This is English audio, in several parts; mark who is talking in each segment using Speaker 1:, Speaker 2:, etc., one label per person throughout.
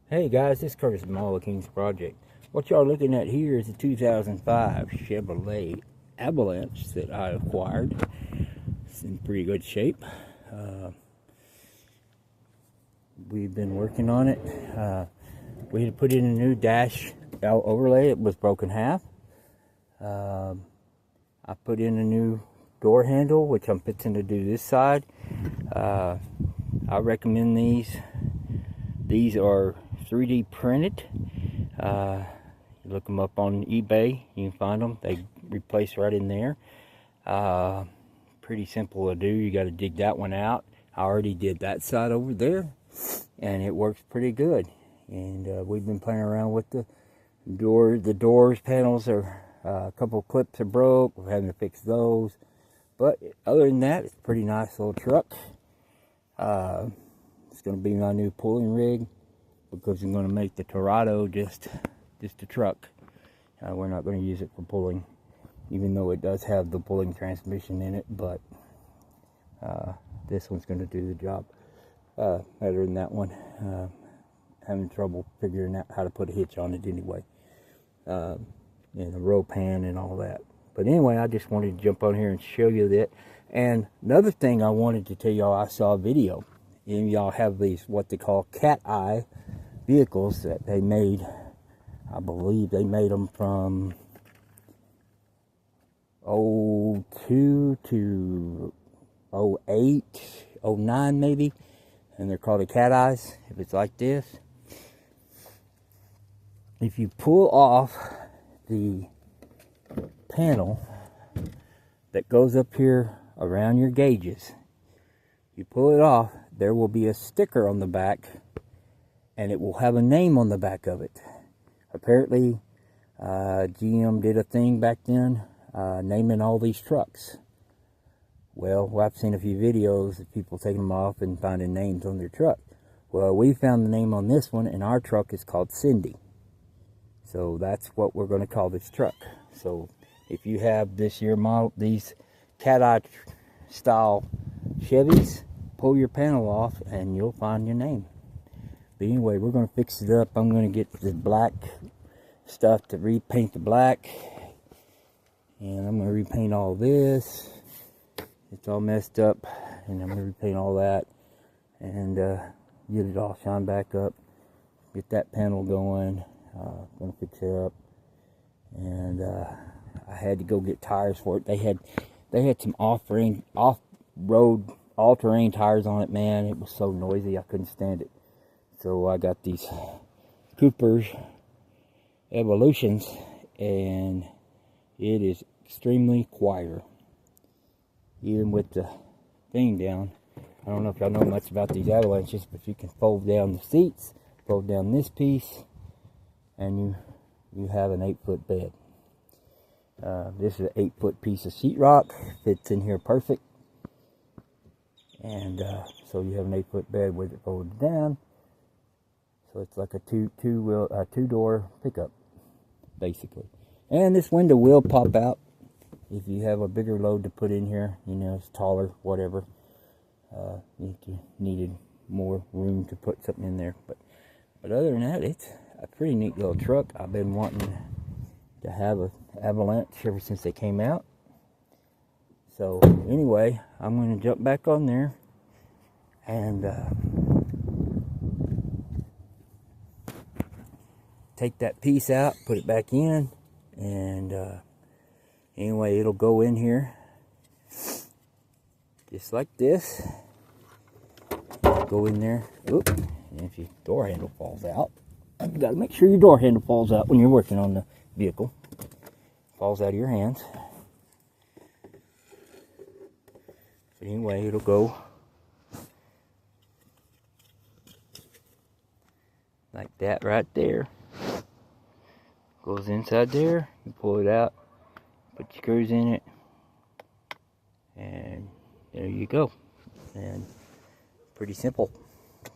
Speaker 1: Hey guys, this is Curtis from All the Kings Project. What y'all looking at here is a 2005 Chevrolet Avalanche that I acquired. It's in pretty good shape. We've been working on it. We had to put in a new dash overlay. It was broken half. I put in a new door handle, which I'm fixing to do this side. I recommend these. These are 3D printed. You look them up on eBay, you can find them. They replace right in there. Pretty simple to do. You got to dig that one out. I already did that side over there, and it works pretty good. And we've been playing around with the door. The doors panels are a couple of clips are broke. We're having to fix those. But other than that, it's a pretty nice little truck. It's going to be my new pulling rig, because I'm going to make the Torado just a truck. We're not going to use it for pulling, even though it does have the pulling transmission in it, but this one's going to do the job better than that one. Having trouble figuring out how to put a hitch on it anyway, and a row pan and all that. But anyway, I just wanted to jump on here and show you that. And another thing I wanted to tell y'all, I saw a video, and y'all have these what they call cat eye vehicles that they made. I believe they made them from 02 to 08, 09 maybe, and they're called the cat eyes. If it's like this, if you pull off the panel that goes up here around your gauges, you pull it off, there will be a sticker on the back, and it will have a name on the back of it. Apparently, GM did a thing back then, naming all these trucks. Well, I've seen a few videos of people taking them off and finding names on their truck. Well, we found the name on this one, and our truck is called Cindy. So that's what we're going to call this truck. So if you have this year model, these cat eye style Chevys, pull your panel off and you'll find your name. But anyway, we're going to fix it up. I'm going to get the black stuff to repaint the black, and I'm going to repaint all this. It's all messed up, and I'm going to repaint all that and get it all shine back up, get that panel going. Going to fix it up, and I had to go get tires for it. They had some off-road, all-terrain tires on it. Man, it was so noisy I couldn't stand it. So I got these Cooper's Evolutions, and it is extremely quiet, even with the thing down. I don't know if y'all know much about these Avalanches, but you can fold down the seats, fold down this piece, and you have an 8-foot bed. This is an 8-foot piece of sheetrock, fits in here perfect, and so you have an 8-foot bed with it folded down. So it's like a two-door pickup, basically. And this window will pop out if you have a bigger load to put in here. You know, it's taller, whatever. If you needed more room to put something in there, but other than that, it's a pretty neat little truck. I've been wanting to have an Avalanche ever since they came out. So anyway, I'm going to jump back on there and take that piece out, put it back in, and anyway, it'll go in here just like this. Go in there. Oop. And if your door handle falls out, you got to make sure your door handle falls out when you're working on the vehicle. Falls out of your hands. But anyway, it'll go like that right there. Goes inside there. You pull it out, put your screws in it, and there you go. And pretty simple.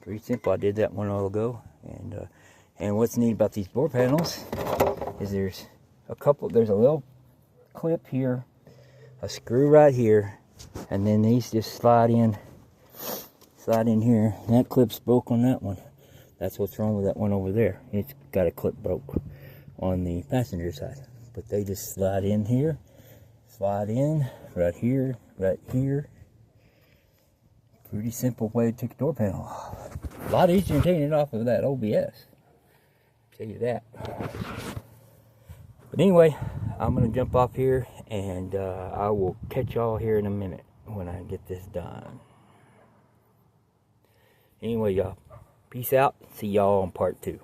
Speaker 1: Pretty simple. I did that one a while ago, and what's neat about these door panels is there's a little clip here, a screw right here, and then these just slide in here. That clip's broke on that one. That's what's wrong with that one over there. It's got a clip broke on the passenger side. But they just slide in here, slide in, right here, right here. Pretty simple way to take a door panel off. A lot easier than taking it off of that OBS. Tell you that. But anyway, I'm gonna jump off here, and I will catch y'all here in a minute when I get this done. Anyway, y'all, peace out. See y'all on part 2.